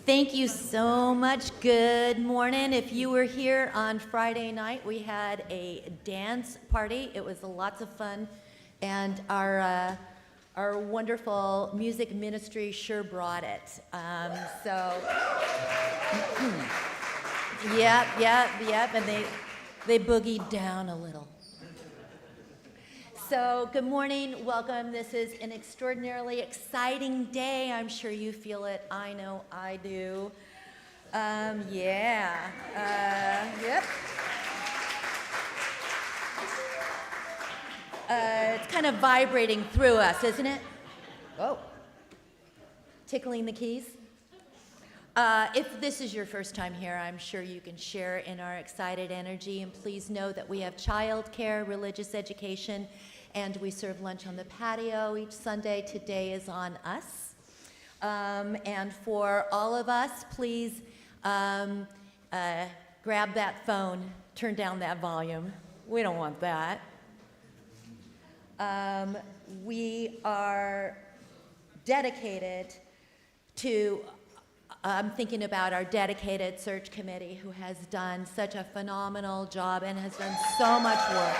Thank you so much. Good morning. If you were here on Friday night, we had a dance party. It was lots of fun, and our wonderful music ministry sure brought it. Yep, and They boogied down a little. So, good morning, welcome. This is an extraordinarily exciting day. I'm sure you feel it. I know I do. Yep. It's kind of vibrating through us, isn't it? Whoa. Tickling the keys. If this is your first time here, I'm sure you can share in our excited energy. And please know that we have childcare, religious education, and we serve lunch on the patio each Sunday. Today is on us. And for all of us, please grab that phone, turn down that volume. We don't want that. We are dedicated to, I'm thinking about our dedicated search committee who has done such a phenomenal job and has done so much work.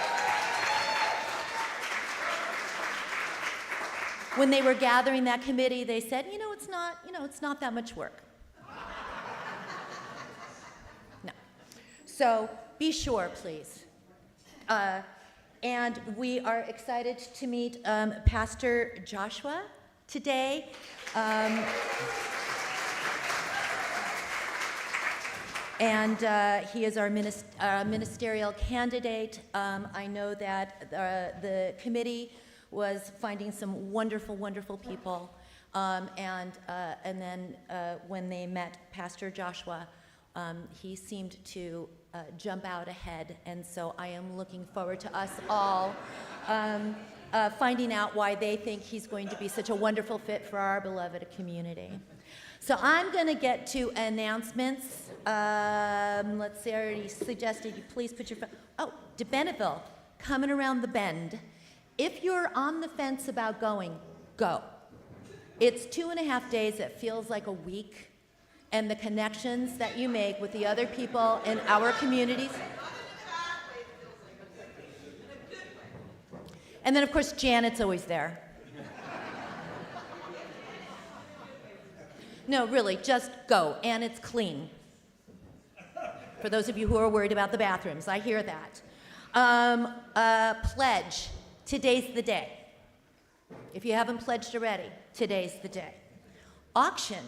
When they were gathering that committee, they said, it's not that much work. No. So be sure, please. And we are excited to meet Pastor Joshua today. And he is our ministerial candidate. I know that the committee was finding some wonderful, wonderful people. And then when they met Pastor Joshua, he seemed to jump out ahead. And so I am looking forward to us all finding out why they think he's going to be such a wonderful fit for our beloved community. So I'm going to get to announcements. Let's see, I already suggested you please put your phone. Oh, to Bennettville, coming around the bend. If you're on the fence about going, go. It's 2.5 days. It feels like a week. And the connections that you make with the other people in our communities. And then, of course, Janet's always there. No, really, just go, and it's clean. For those of you who are worried about the bathrooms, I hear that. Pledge, today's the day. If you haven't pledged already, today's the day. Auction.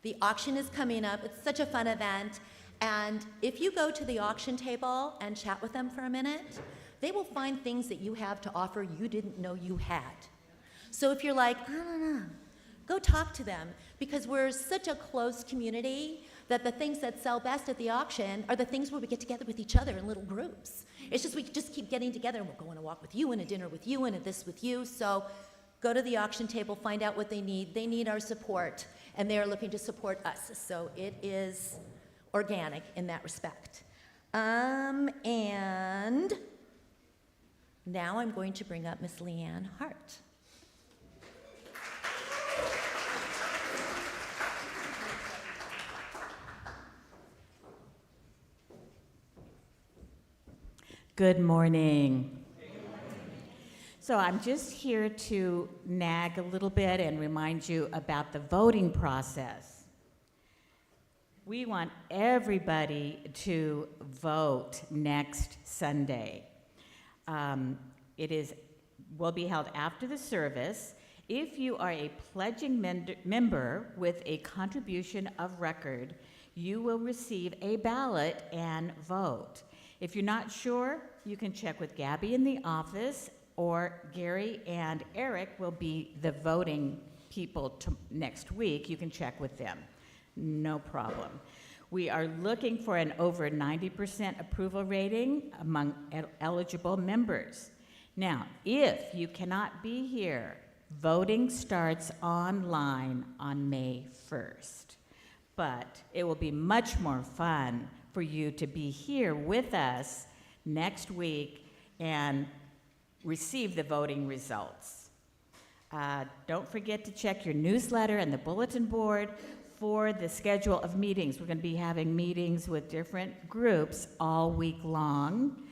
The auction is coming up. It's such a fun event. And if you go to the auction table and chat with them for a minute, they will find things that you have to offer you didn't know you had. So if you're like, I don't know, go talk to them, because we're such a close community that the things that sell best at the auction are the things where we get together with each other in little groups. It's just we just keep getting together, and we're going to walk with you and a dinner with you and a this with you. So go to the auction table, find out what they need. They need our support, and they are looking to support us. So it is organic in that respect. And now I'm going to bring up Miss Leanne Hart. Good morning. So I'm just here to nag a little bit and remind you about the voting process. We want everybody to vote next Sunday. Will be held after the service. If you are a pledging member with a contribution of record, you will receive a ballot and vote. If you're not sure, you can check with Gabby in the office, or Gary and Eric will be the voting people next week. You can check with them. No problem. We are looking for an over 90% approval rating among eligible members. Now, if you cannot be here, voting starts online on May 1st. But it will be much more fun for you to be here with us next week and receive the voting results. Don't forget to check your newsletter and the bulletin board for the schedule of meetings. We're going to be having meetings with different groups all week long,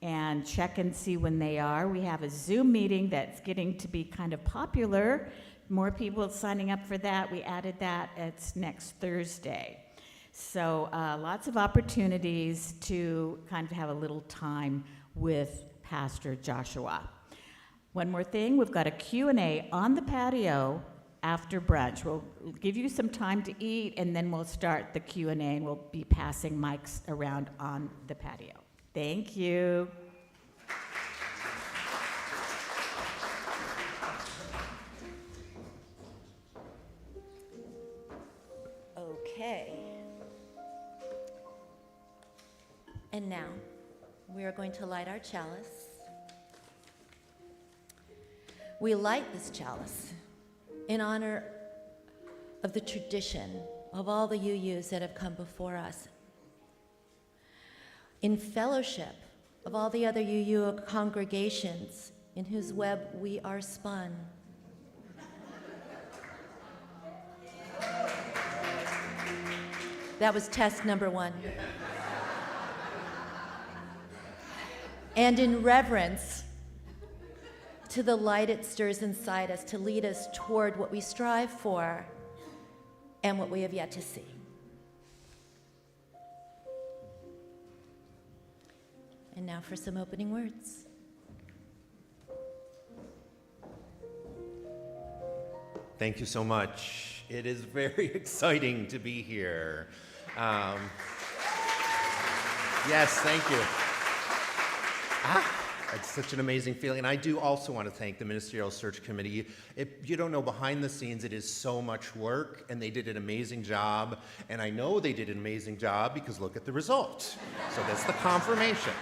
and check and see when they are. We have a Zoom meeting that's getting to be kind of popular. More people signing up for that. We added that. It's next Thursday. So lots of opportunities to kind of have a little time with Pastor Joshua. One more thing, we've got a Q&A on the patio after brunch. We'll give you some time to eat, and then we'll start the Q&A, and we'll be passing mics around on the patio. Thank you. Okay. And now, we are going to light our chalice. We light this chalice in honor of the tradition of all the UUs that have come before us, in fellowship of all the other UU congregations in whose web we are spun. That was test number 1. And in reverence to the light it stirs inside us to lead us toward what we strive for and what we have yet to see. And now for some opening words. Thank you so much. It is very exciting to be here. Yes, thank you. It's such an amazing feeling. And I do also want to thank the Ministerial Search Committee. If you don't know, behind the scenes, it is so much work, and they did an amazing job. And I know they did an amazing job because look at the result. So that's the confirmation.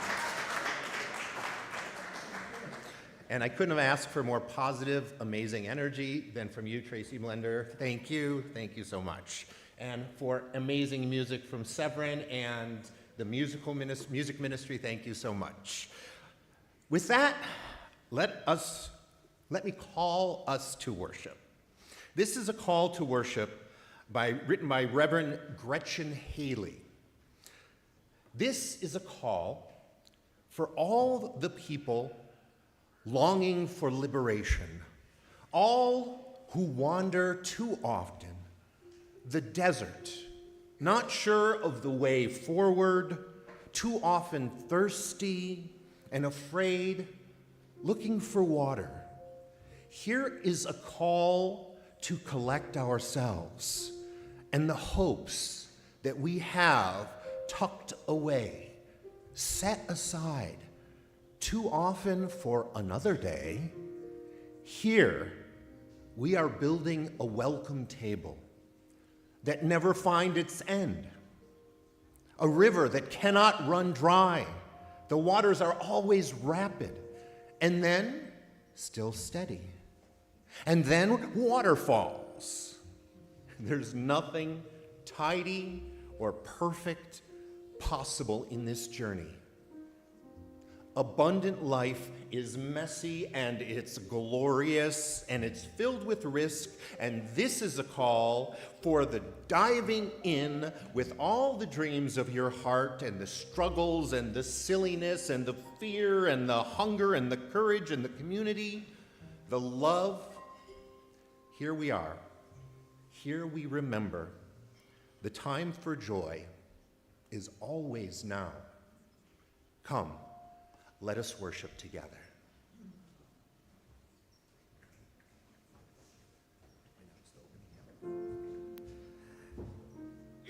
And I couldn't have asked for more positive, amazing energy than from you, Tracy Blender. Thank you so much. And for amazing music from Severin and the music ministry, thank you so much. With that, let me call us to worship. This is a call to worship written by Reverend Gretchen Haley. This is a call for all the people longing for liberation, all who wander too often the desert, not sure of the way forward, too often thirsty and afraid, looking for water. Here is a call to collect ourselves and the hopes that we have tucked away, set aside, too often for another day. Here, we are building a welcome table that never finds its end, a river that cannot run dry. The waters are always rapid, and then still steady, and then waterfalls. There's nothing tidy or perfect possible in this journey. Abundant life is messy, and it's glorious, and it's filled with risk, and this is a call for the diving in with all the dreams of your heart and the struggles and the silliness and the fear and the hunger and the courage and the community, the love. Here we are. Here we remember the time for joy is always now. Come. Let us worship together.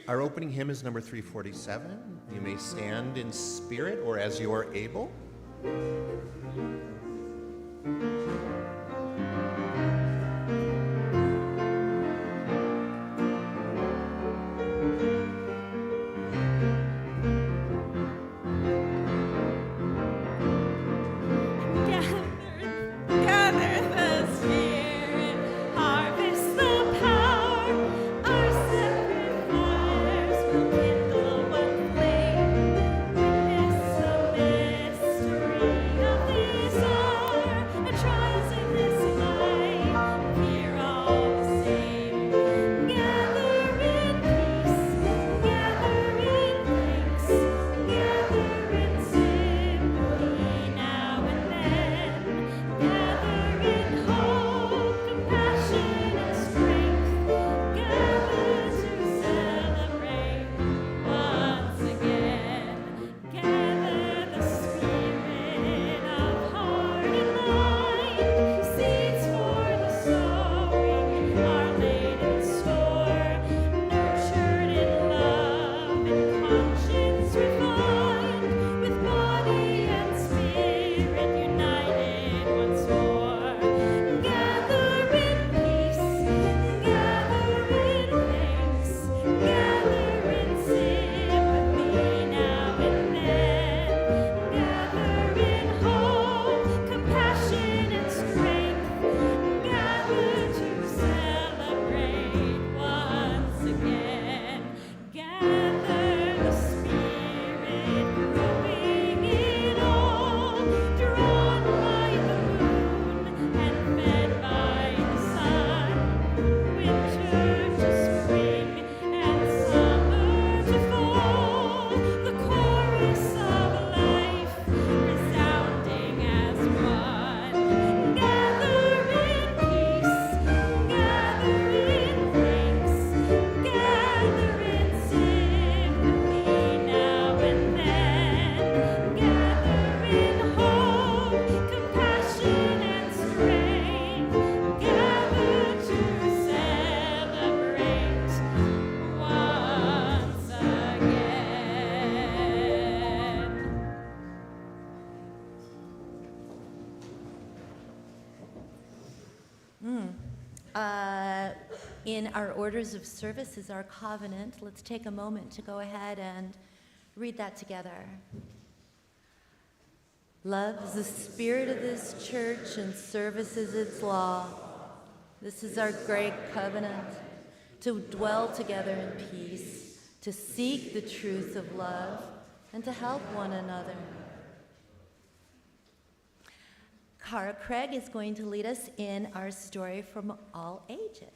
Our opening hymn is number 347. You may stand in spirit or as you are able. Mystery of these In our orders of service is our covenant. Let's take a moment to go ahead and read that together. Love is the spirit of this church, and service is its law. This is our great covenant, to dwell together in peace, to seek the truth of love, and to help one another. Cara Craig is going to lead us in our story from all ages.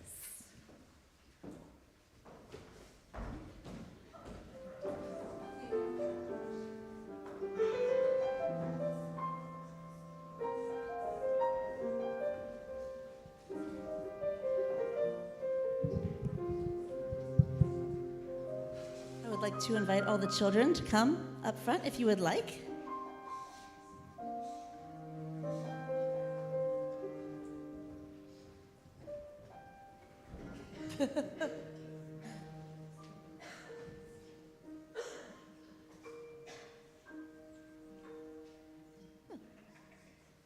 I would like to invite all the children to come up front if you would like. I'm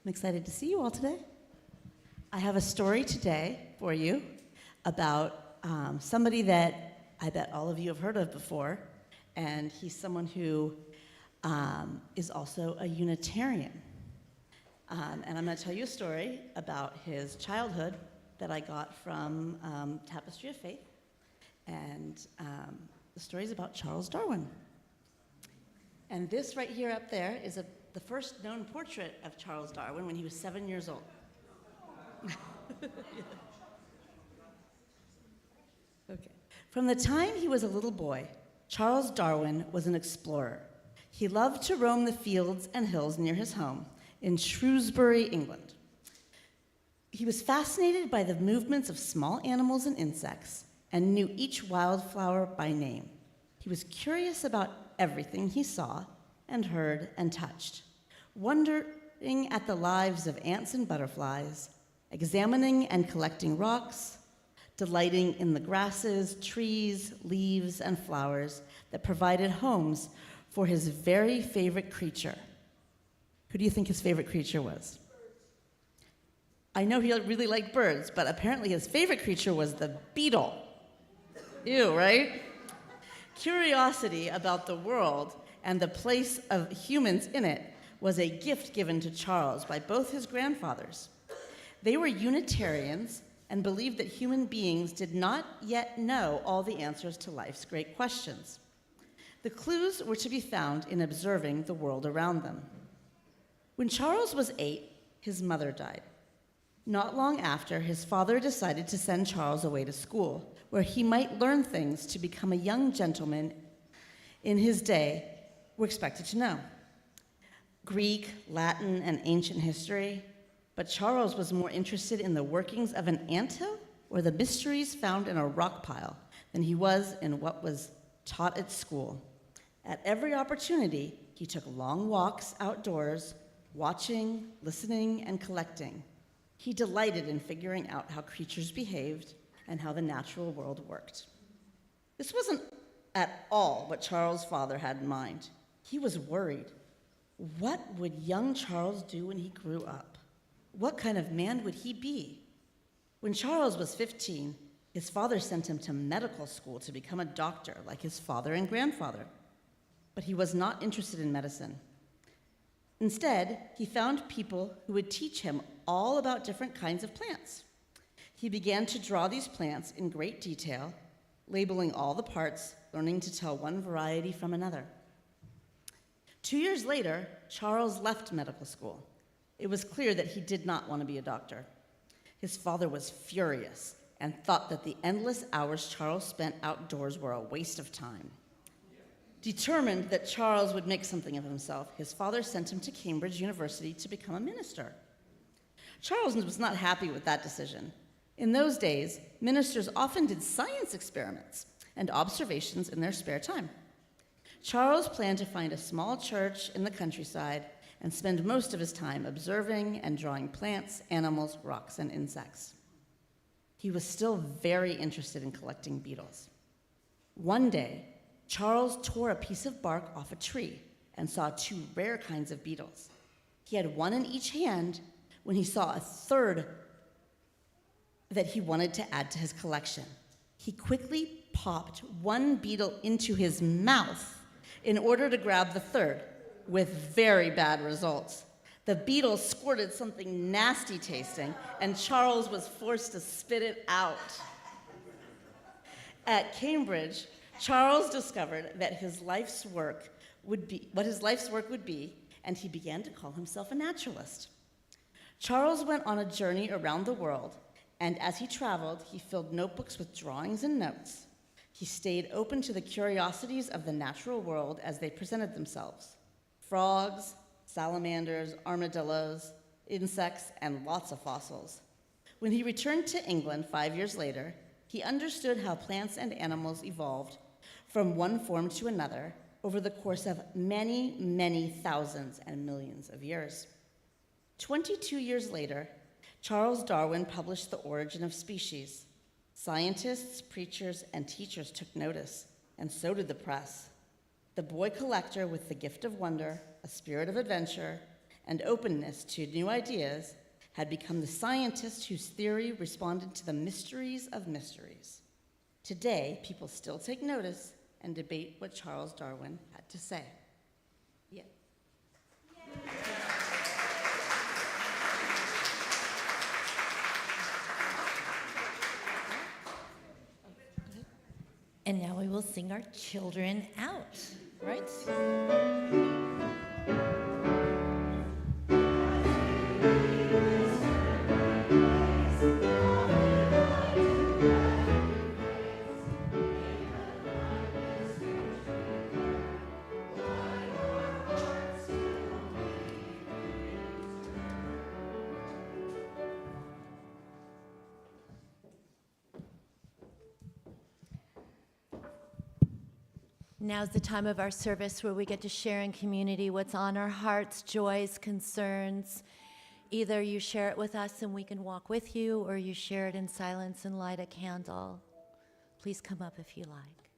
excited to see you all today. I have a story today for you about somebody that I bet all of you have heard of before, and he's someone who is also a Unitarian. And I'm going to tell you a story about his childhood that I got from Tapestry of Faith, and the story is about Charles Darwin. And this right here up there is the first known portrait of Charles Darwin when he was 7 years old. Okay. From the time he was a little boy, Charles Darwin was an explorer. He loved to roam the fields and hills near his home in Shrewsbury, England. He was fascinated by the movements of small animals and insects and knew each wildflower by name. He was curious about everything he saw and heard and touched, wondering at the lives of ants and butterflies, examining and collecting rocks, delighting in the grasses, trees, leaves, and flowers that provided homes for his very favorite creature. Who do you think his favorite creature was? I know he really liked birds, but apparently his favorite creature was the beetle. Ew, right? Curiosity about the world and the place of humans in it was a gift given to Charles by both his grandfathers. They were Unitarians and believed that human beings did not yet know all the answers to life's great questions. The clues were to be found in observing the world around them. When Charles was 8, his mother died. Not long after, his father decided to send Charles away to school, where he might learn things to become a young gentleman in his day were expected to know. Greek, Latin, and ancient history, but Charles was more interested in the workings of an anthill or the mysteries found in a rock pile than he was in what was taught at school. At every opportunity, he took long walks outdoors, watching, listening, and collecting. He delighted in figuring out how creatures behaved and how the natural world worked. This wasn't at all what Charles' father had in mind. He was worried. What would young Charles do when he grew up? What kind of man would he be? When Charles was 15, his father sent him to medical school to become a doctor like his father and grandfather. But he was not interested in medicine. Instead, he found people who would teach him all about different kinds of plants. He began to draw these plants in great detail, labeling all the parts, learning to tell one variety from another. 2 years later, Charles left medical school. It was clear that he did not want to be a doctor. His father was furious and thought that the endless hours Charles spent outdoors were a waste of time. Determined that Charles would make something of himself, his father sent him to Cambridge University to become a minister. Charles was not happy with that decision. In those days, ministers often did science experiments and observations in their spare time. Charles planned to find a small church in the countryside and spend most of his time observing and drawing plants, animals, rocks, and insects. He was still very interested in collecting beetles. One day, Charles tore a piece of bark off a tree and saw 2 rare kinds of beetles. He had one in each hand when he saw a third that he wanted to add to his collection. He quickly popped one beetle into his mouth in order to grab the third, with very bad results. The beetle squirted something nasty tasting, and Charles was forced to spit it out. At Cambridge, Charles discovered that what his life's work would be, and he began to call himself a naturalist. Charles went on a journey around the world, and as he traveled, he filled notebooks with drawings and notes. He stayed open to the curiosities of the natural world as they presented themselves: frogs, salamanders, armadillos, insects, and lots of fossils. When he returned to England 5 years later, he understood how plants and animals evolved from one form to another over the course of many, many thousands and millions of years. 22 years later, Charles Darwin published The Origin of Species. Scientists, preachers, and teachers took notice, and so did the press. The boy collector, with the gift of wonder, a spirit of adventure, and openness to new ideas, had become the scientist whose theory responded to the mysteries of mysteries. Today, people still take notice and debate what Charles Darwin had to say. Yeah. And now we will sing our children out, right? Now's the time of our service where we get to share in community what's on our hearts, joys, concerns. Either you share it with us and we can walk with you, or you share it in silence and light a candle. Please come up if you like.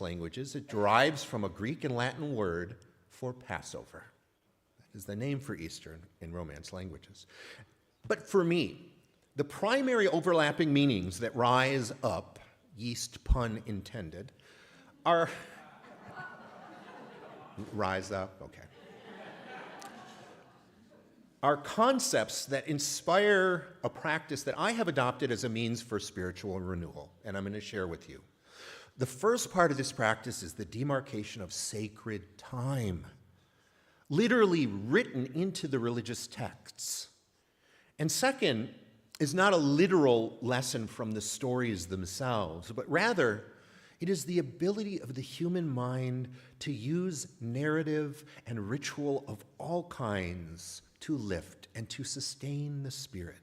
languages, it derives from a Greek and Latin word for Passover. That is the name for Easter in Romance languages. But for me, the primary overlapping meanings that rise up, yeast pun intended, are... Rise up, okay. Are concepts that inspire a practice that I have adopted as a means for spiritual renewal, and I'm going to share with you. The first part of this practice is the demarcation of sacred time, literally written into the religious texts. And second is not a literal lesson from the stories themselves, but rather it is the ability of the human mind to use narrative and ritual of all kinds to lift and to sustain the spirit.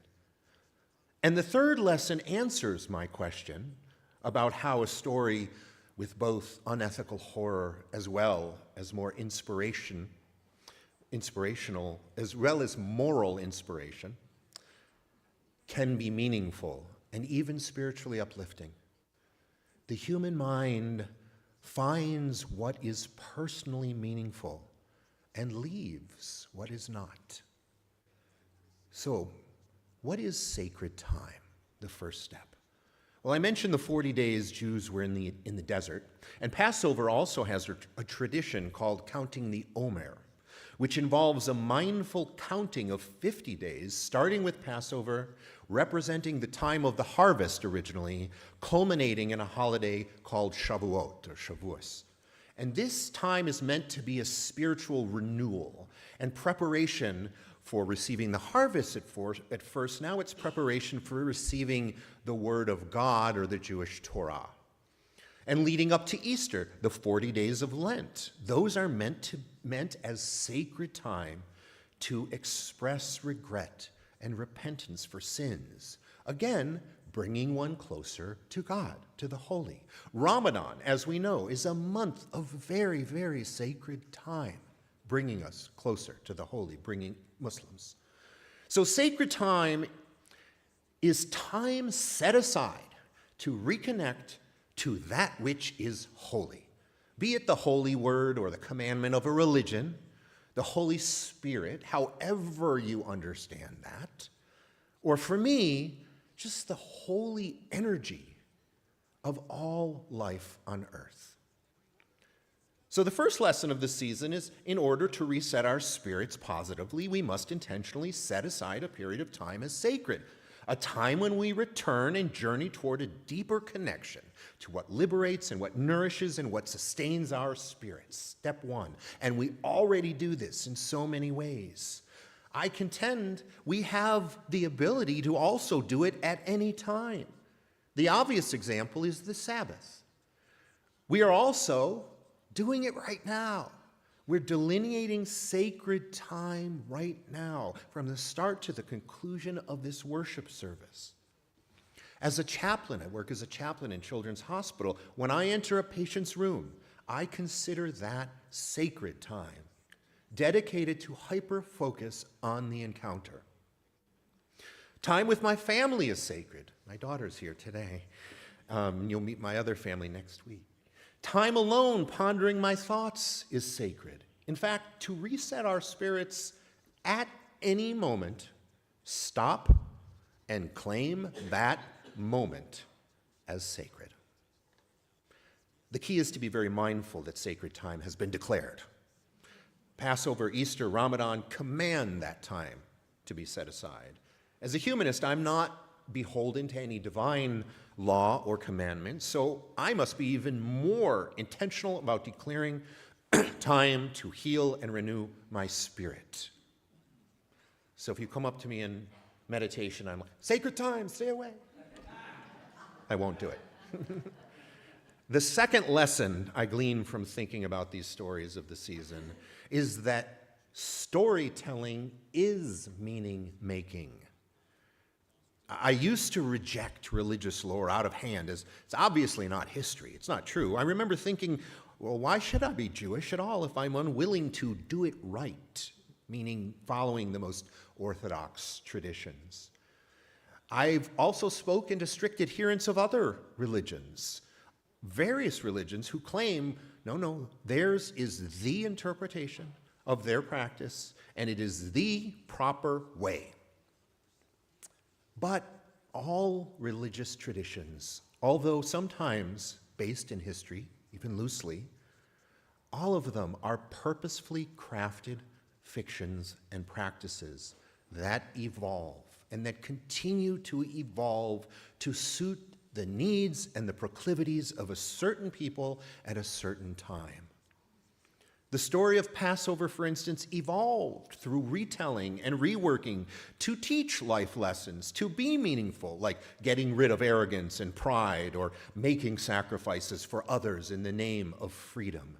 And the third lesson answers my question about how a story with both unethical horror as well as more inspirational, as well as moral inspiration, can be meaningful and even spiritually uplifting. The human mind finds what is personally meaningful and leaves what is not. So, what is sacred time? The first step. Well, I mentioned the 40 days Jews were in the desert, and Passover also has a tradition called counting the Omer, which involves a mindful counting of 50 days, starting with Passover, representing the time of the harvest originally, culminating in a holiday called Shavuot, or Shavuos. And this time is meant to be a spiritual renewal and preparation for receiving the harvest at first. Now it's preparation for receiving the Word of God, or the Jewish Torah. And leading up to Easter, the 40 days of Lent. Those are meant as sacred time to express regret and repentance for sins. Again, bringing one closer to God, to the holy. Ramadan, as we know, is a month of very, very sacred time, bringing us closer to the holy, bringing Muslims. So sacred time is time set aside to reconnect to that which is holy, be it the holy word or the commandment of a religion, the Holy Spirit, however you understand that, or for me, just the holy energy of all life on earth. So the first lesson of the season is, in order to reset our spirits positively, we must intentionally set aside a period of time as sacred, a time when we return and journey toward a deeper connection to what liberates and what nourishes and what sustains our spirits. Step one. And we already do this in so many ways. I contend we have the ability to also do it at any time. The obvious example is the Sabbath. We are also doing it right now. We're delineating sacred time right now, from the start to the conclusion of this worship service. As a chaplain, I work as a chaplain in Children's Hospital. When I enter a patient's room, I consider that sacred time, dedicated to hyper-focus on the encounter. Time with my family is sacred. My daughter's here today. You'll meet my other family next week. Time alone, pondering my thoughts, is sacred. In fact, to reset our spirits at any moment, stop and claim that moment as sacred. The key is to be very mindful that sacred time has been declared. Passover, Easter, Ramadan command that time to be set aside. As a humanist, I'm not beholden to any divine law or commandment, so I must be even more intentional about declaring time to heal and renew my spirit. So if you come up to me in meditation, I'm like, sacred time, stay away. I won't do it. The second lesson I glean from thinking about these stories of the season is that storytelling is meaning-making. I used to reject religious lore out of hand as it's obviously not history. It's not true. I remember thinking, well, why should I be Jewish at all if I'm unwilling to do it right, meaning following the most orthodox traditions? I've also spoken to strict adherents of other religions, various religions who claim, no, theirs is the interpretation of their practice, and it is the proper way. But all religious traditions, although sometimes based in history, even loosely, all of them are purposefully crafted fictions and practices that evolve and that continue to evolve to suit the needs and the proclivities of a certain people at a certain time. The story of Passover, for instance, evolved through retelling and reworking to teach life lessons, to be meaningful, like getting rid of arrogance and pride or making sacrifices for others in the name of freedom.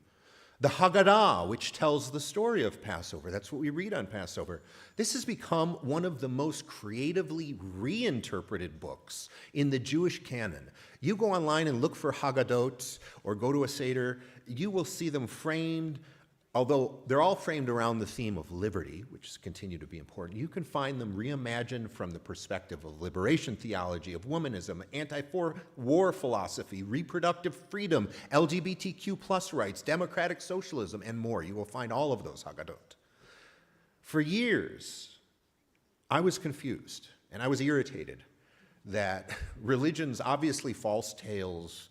The Haggadah, which tells the story of Passover, that's what we read on Passover. This has become one of the most creatively reinterpreted books in the Jewish canon. You go online and look for Haggadot or go to a Seder, you will see them framed. Although they're all framed around the theme of liberty, which has continued to be important, you can find them reimagined from the perspective of liberation theology, of womanism, anti-war philosophy, reproductive freedom, LGBTQ plus rights, democratic socialism, and more. You will find all of those Haggadot. For years, I was confused and I was irritated that religion's obviously false tales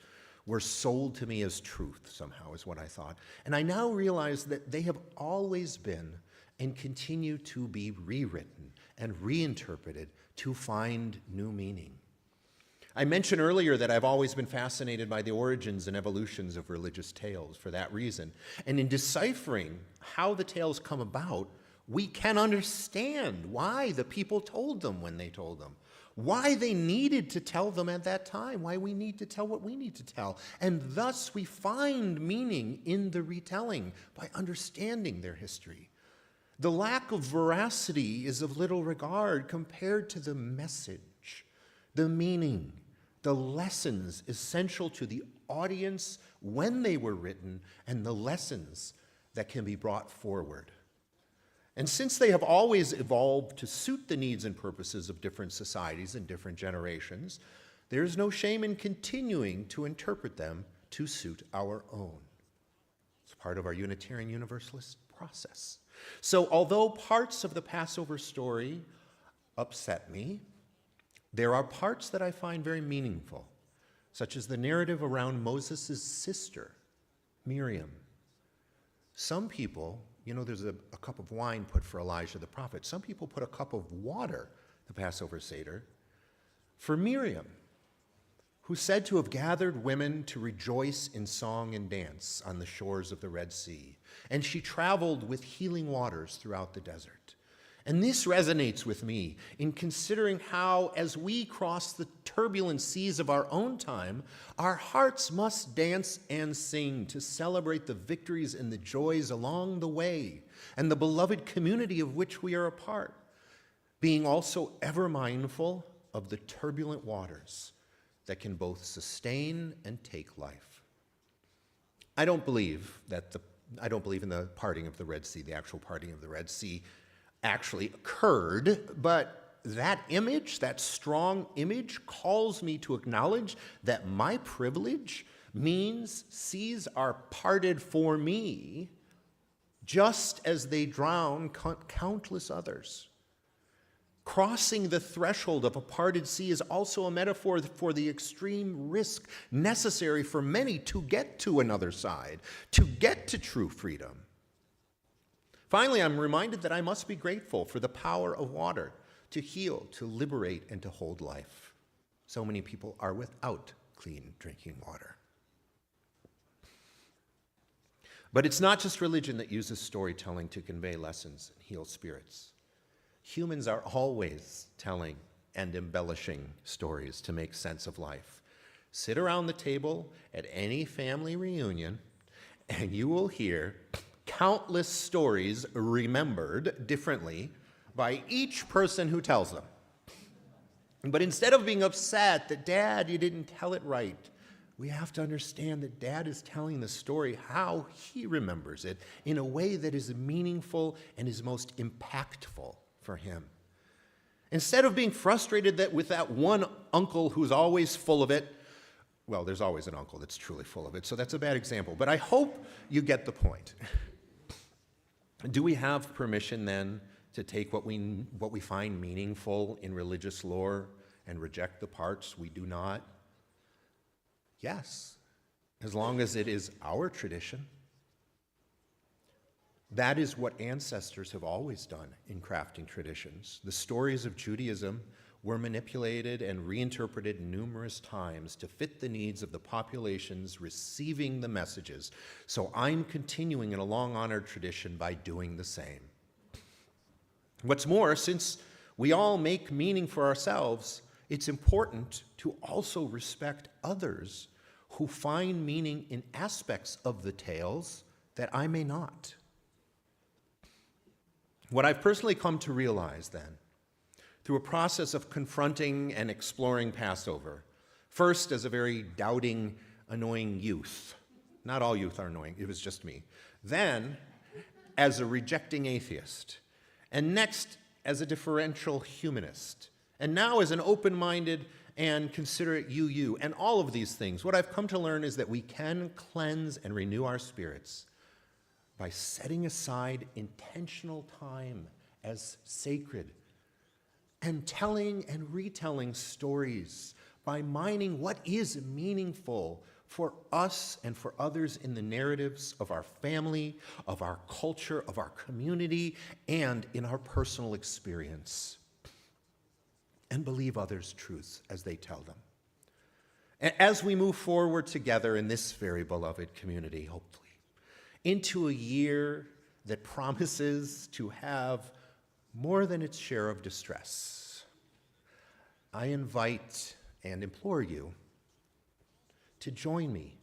were sold to me as truth somehow, is what I thought. And I now realize that they have always been and continue to be rewritten and reinterpreted to find new meaning. I mentioned earlier that I've always been fascinated by the origins and evolutions of religious tales for that reason. And in deciphering how the tales come about, we can understand why the people told them when they told them, why they needed to tell them at that time, why we need to tell what we need to tell. And thus we find meaning in the retelling by understanding their history. The lack of veracity is of little regard compared to the message, the meaning, the lessons essential to the audience when they were written, and the lessons that can be brought forward. And since they have always evolved to suit the needs and purposes of different societies and different generations, there is no shame in continuing to interpret them to suit our own. It's part of our Unitarian Universalist process. So although parts of the Passover story upset me, there are parts that I find very meaningful, such as the narrative around Moses' sister, Miriam. Some people, there's a cup of wine put for Elijah the prophet. Some people put a cup of water, the Passover Seder, for Miriam, who's said to have gathered women to rejoice in song and dance on the shores of the Red Sea. And she traveled with healing waters throughout the desert. And this resonates with me in considering how, as we cross the turbulent seas of our own time, our hearts must dance and sing to celebrate the victories and the joys along the way and the beloved community of which we are a part, being also ever mindful of the turbulent waters that can both sustain and take life. I don't believe in the parting of the Red Sea, the actual parting of the Red Sea actually occurred, but that image, that strong image, calls me to acknowledge that my privilege means seas are parted for me, just as they drown countless others. Crossing the threshold of a parted sea is also a metaphor for the extreme risk necessary for many to get to another side, to get to true freedom. Finally, I'm reminded that I must be grateful for the power of water to heal, to liberate, and to hold life. So many people are without clean drinking water. But it's not just religion that uses storytelling to convey lessons and heal spirits. Humans are always telling and embellishing stories to make sense of life. Sit around the table at any family reunion, and you will hear countless stories remembered differently by each person who tells them. But instead of being upset that, Dad, you didn't tell it right, we have to understand that Dad is telling the story how he remembers it in a way that is meaningful and is most impactful for him. Instead of being frustrated with that one uncle who's always full of it, well, there's always an uncle that's truly full of it, so that's a bad example. But I hope you get the point. Do we have permission then to take what we find meaningful in religious lore and reject the parts we do not? Yes, as long as it is our tradition. That is what ancestors have always done in crafting traditions. The stories of Judaism were manipulated and reinterpreted numerous times to fit the needs of the populations receiving the messages. So I'm continuing in a long-honored tradition by doing the same. What's more, since we all make meaning for ourselves, it's important to also respect others who find meaning in aspects of the tales that I may not. What I've personally come to realize then, through a process of confronting and exploring Passover, first as a very doubting, annoying youth. Not all youth are annoying, it was just me. Then as a rejecting atheist. And next as a differential humanist. And now as an open-minded and considerate UU. And all of these things, what I've come to learn is that we can cleanse and renew our spirits by setting aside intentional time as sacred and telling and retelling stories, by mining what is meaningful for us and for others in the narratives of our family, of our culture, of our community, and in our personal experience. And believe others' truths as they tell them. And as we move forward together in this very beloved community, hopefully, into a year that promises to have more than its share of distress, I invite and implore you to join me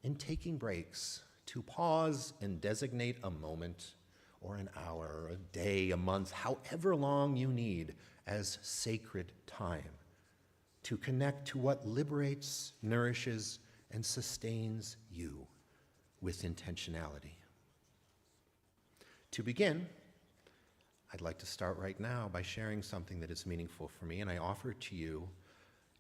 in taking breaks, to pause and designate a moment or an hour, a day, a month, however long you need as sacred time to connect to what liberates, nourishes, and sustains you with intentionality. To begin, I'd like to start right now by sharing something that is meaningful for me, and I offer to you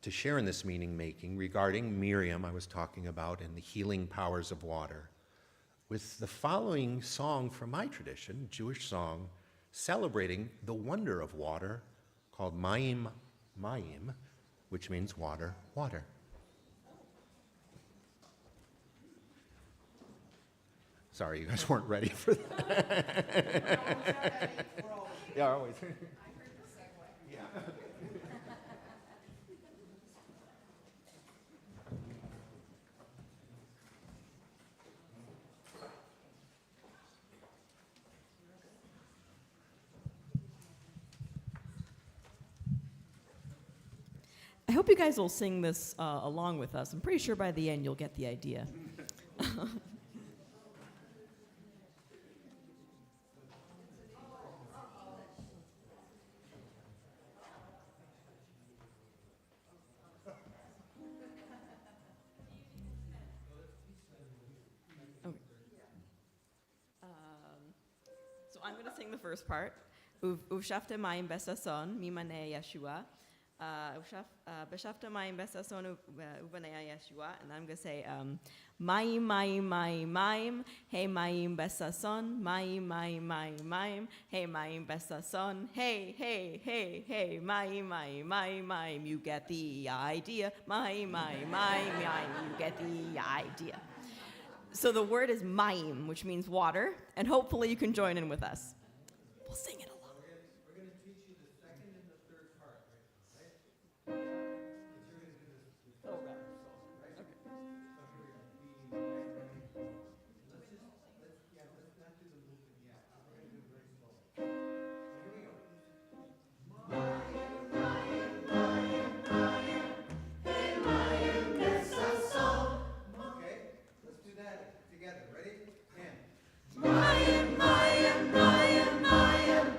to share in this meaning-making regarding Miriam I was talking about and the healing powers of water, with the following song from my tradition, Jewish song, celebrating the wonder of water, called Mayim, Mayim, which means water, water. Sorry, you guys weren't ready for that. Yeah, always. I heard the segue. Yeah. I hope you guys will sing this along with us. I'm pretty sure by the end you'll get the idea. So I'm going to sing the first part. Uvshafte mayim besason mimane Yeshua. Beshafte mayim besason uvanei Yeshua. And I'm going to say mayim, mayim, mayim, mayim. Hey mayim besason. Mayim, mayim, mayim, mayim. Hey mayim besason. Hey, hey, hey, hey. Mayim, mayim, mayim, mayim. You get the idea. Mayim, mayim, mayim, mayim. You get the idea. So the word is mayim, which means water, and hopefully you can join in with us. We'll sing it along. We're going to teach you the second and the third part, right? You're going to do this. Oh, right. Right? Okay. So here we go. Let's not do the movement yet. We're going to do it very slowly. So here we go. Okay, let's do that together. Ready? And Mayim, Mayim, Mayim, Mayim.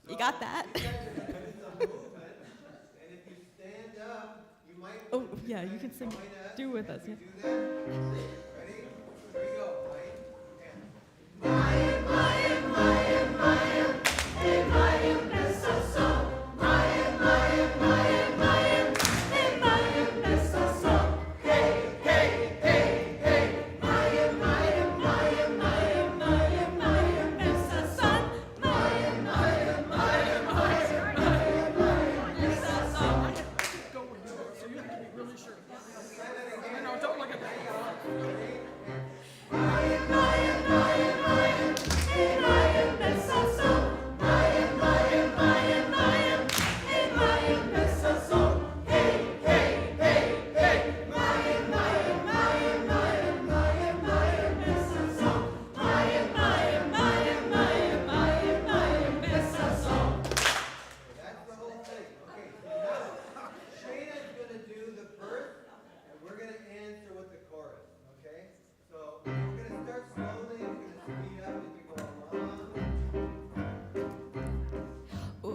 You got that? Oh, yeah, you can sing. Do with us. Yeah.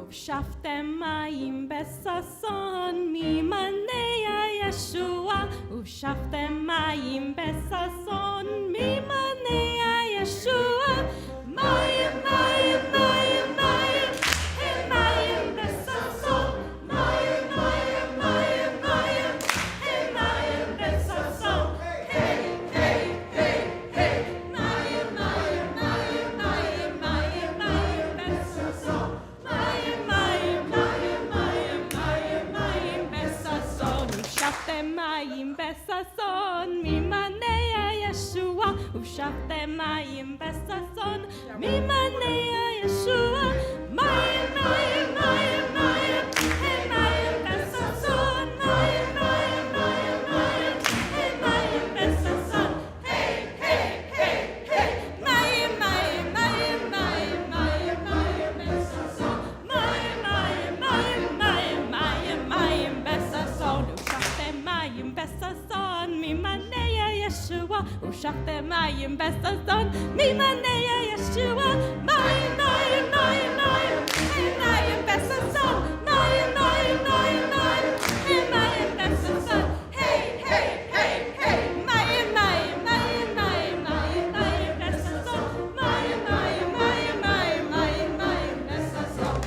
ושפתם מים בששון ממענה ישוע, ושפתם מים בששון ממענה ישוע, מים מים מים מים הם מים בששון, מים מים מים מים הם מים בששון, היי היי היי היי מים מים מים מים מים מים בששון, מים מים מים מים מים מים בששון, ושפתם מים בששון ממענה ישוע, ושפתם מים בששון ממענה ישוע, מים מים מים מים הם מים בששון, מים מים מים מים הם מים בששון, היי היי היי היי מים מים מים מים מים מים בששון, מים מים מים מים מים מים בששון, ושפתם מים בששון ממענה ישוע, ושפתם מים בששון ממענה ישוע, מים מים מים מים הם מים בששון, מים מים מים מים הם מים בששון, היי היי היי היי מים מים מים מים מים מים בששון, מים מים מים מים מים מים בששון, ושפתם מים בששון ממענה ישוע, ושפתם מים בששון ממענה ישוע, מים מים מים מים הם מים בששון, מים מים מים מים הם מים בששון, היי היי היי היי מים מים מים מים מים מים בששון, מים מים מים מים מים מים בששון.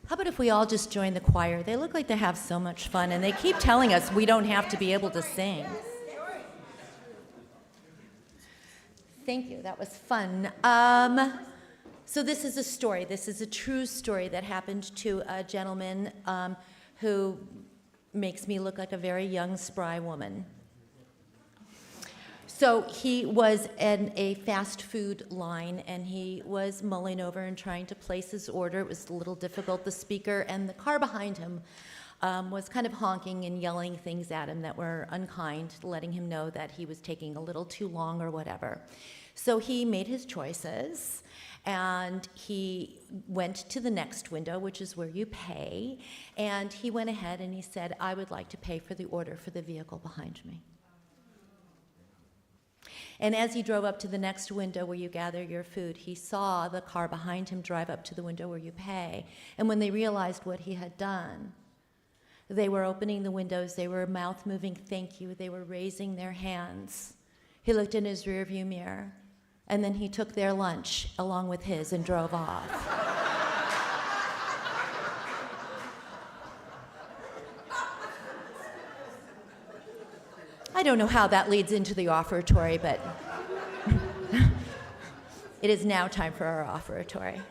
How about if we all just join the choir? They look like they have so much fun, and they keep telling us we don't have to be able to sing. Thank you. That was fun. So this is a story. This is a true story that happened to a gentleman who makes me look like a very young, spry woman. So he was in a fast food line, and he was mulling over and trying to place his order. It was a little difficult. The speaker and the car behind him was kind of honking and yelling things at him that were unkind, letting him know that he was taking a little too long or whatever. So he made his choices, and he went to the next window, which is where you pay, and he went ahead and he said, "I would like to pay for the order for the vehicle behind me." And as he drove up to the next window where you gather your food, he saw the car behind him drive up to the window where you pay. And when they realized what he had done, they were opening the windows, they were mouth-moving thank you, they were raising their hands. He looked in his rearview mirror, and then he took their lunch along with his and drove off. I don't know how that leads into the offertory, but it is now time for our offertory.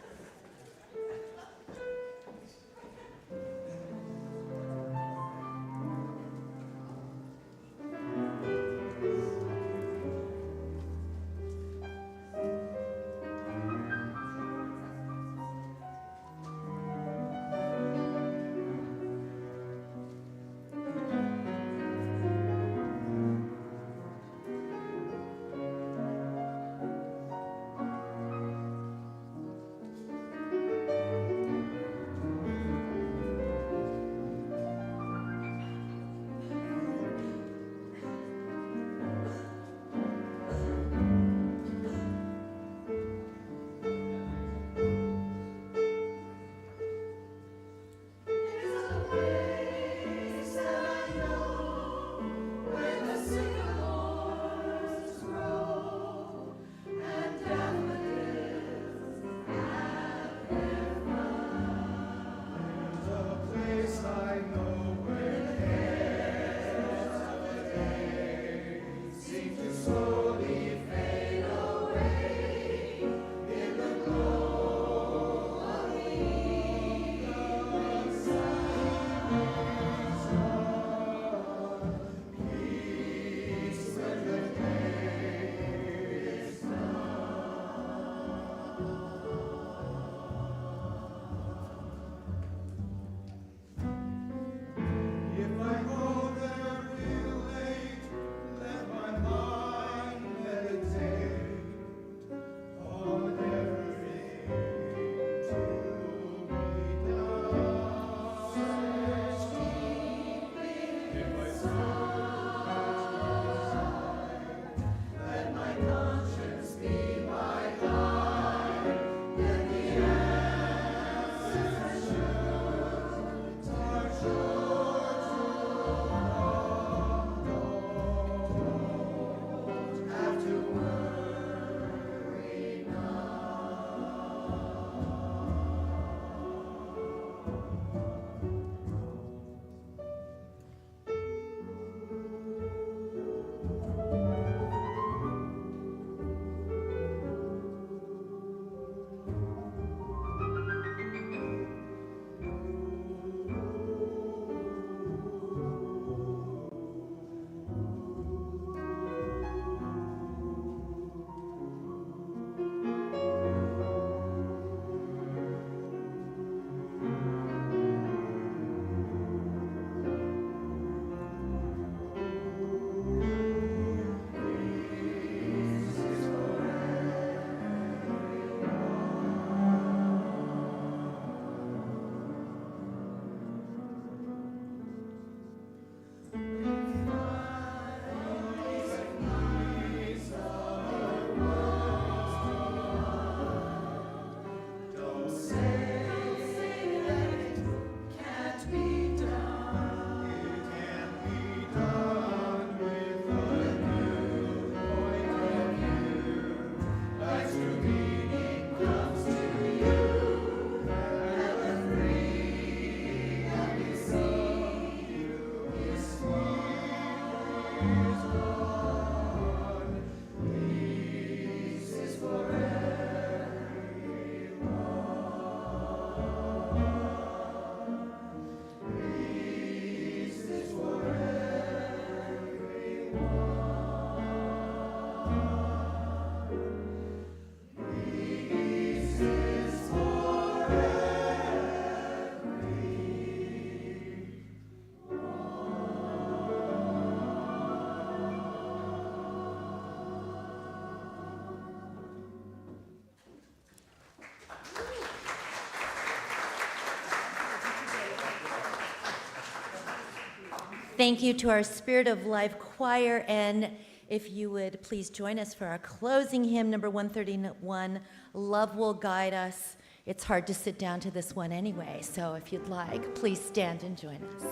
Thank you to our Spirit of Life choir, and if you would please join us for our closing hymn, number 131, Love Will Guide Us. It's hard to sit down to this one anyway, so if you'd like, please stand and join us.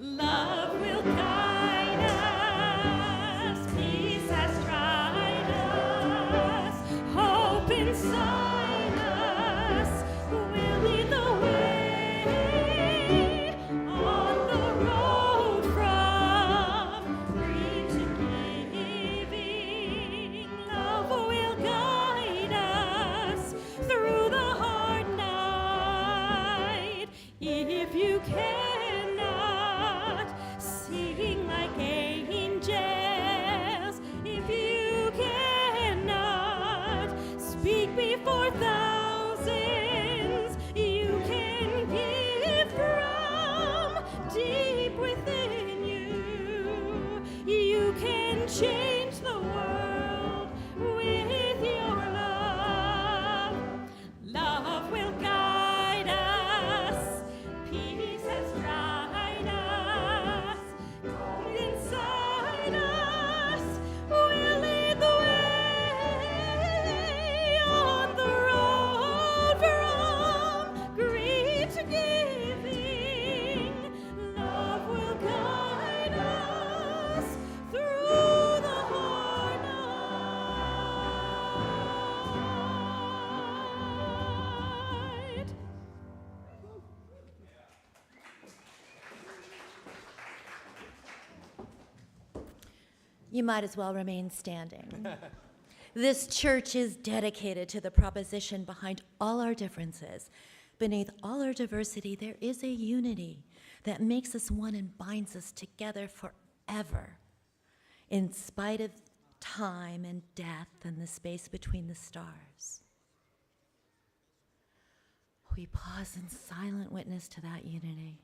Love will guide us, peace has tried us, hope inside us will lead the way on the road from free to giving. Love will guide us through the hard night. If you cannot sing like angels, if you cannot speak before thousands, you can give from deep within you. You can change the world with your love. Love will guide us. Peace has tried us. Come inside us. We'll lead the way on the road from greed to giving. Love will guide us through the hard night. You might as well remain standing. This church is dedicated to the proposition behind all our differences. Beneath all our diversity, there is a unity that makes us one and binds us together forever, in spite of time and death and the space between the stars. We pause in silent witness to that unity.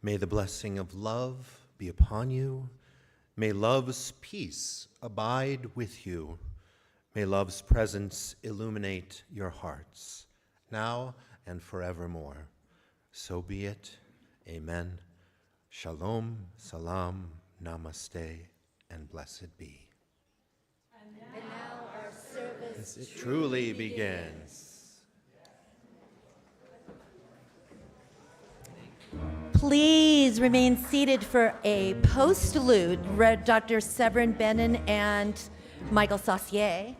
May the blessing of love be upon you. May love's peace abide with you. May love's presence illuminate your hearts, now and forevermore. So be it. Amen. Shalom, salam, namaste, and blessed be. And now our service It truly begins. Please remain seated for a postlude. Dr. Severin Benin and Michael Saucier.